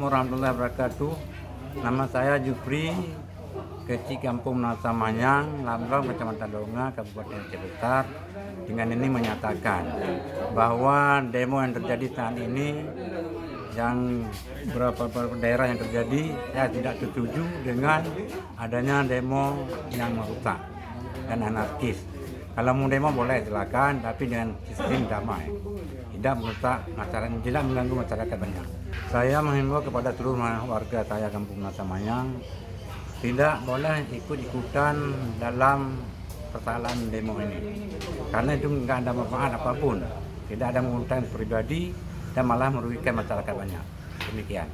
warahmatullahi wabarakatuh. Nama saya Jupri, Kecik Kampung Nasa Manyang, Lambrong, Kecamatan Donga, Kabupaten Ciletar. Dengan ini menyatakan bahwa demo yang terjadi saat ini, yang beberapa daerah yang terjadi, saya tidak setuju dengan adanya demo yang merusak dan anarkis. Kalau mau demo boleh silakan, tapi dengan sistem damai, tidak merusak masyarakat, tidak mengganggu masyarakat banyak. Saya menghimbau kepada seluruh warga saya Kampung Nasa Manyang tidak boleh ikut-ikutan dalam persoalan demo ini, karena itu nggak ada manfaat apapun, tidak ada menguntungkan pribadi dan malah merugikan masyarakat banyak. Demikian.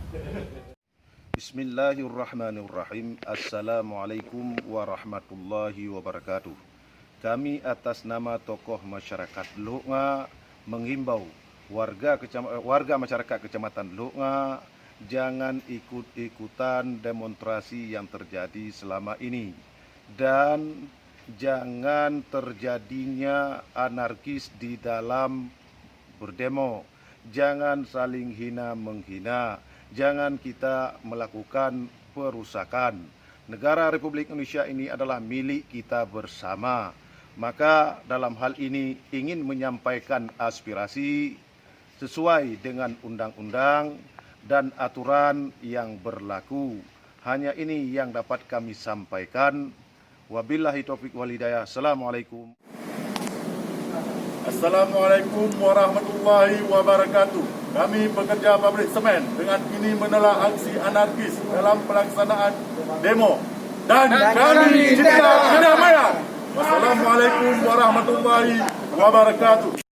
Bismillahirrahmanirrahim. Assalamualaikum warahmatullahi wabarakatuh. Kami atas nama tokoh masyarakat Lunga menghimbau warga masyarakat Kecamatan Lunga jangan ikut-ikutan demonstrasi yang terjadi selama ini, dan jangan terjadinya anarkis di dalam berdemo. Jangan saling hina menghina, jangan kita melakukan perusakan. Negara Republik Indonesia ini adalah milik kita bersama. Maka dalam hal ini ingin menyampaikan aspirasi sesuai dengan undang-undang dan aturan yang berlaku. Hanya ini yang dapat kami sampaikan. Wabillahi taufiq wal hidayah. Assalamualaikum. Assalamualaikum warahmatullahi wabarakatuh. Kami pekerja pabrik semen dengan ini menolak aksi anarkis dalam pelaksanaan demo dan kami cinta kedamaian. Wassalamualaikum warahmatullahi wabarakatuh.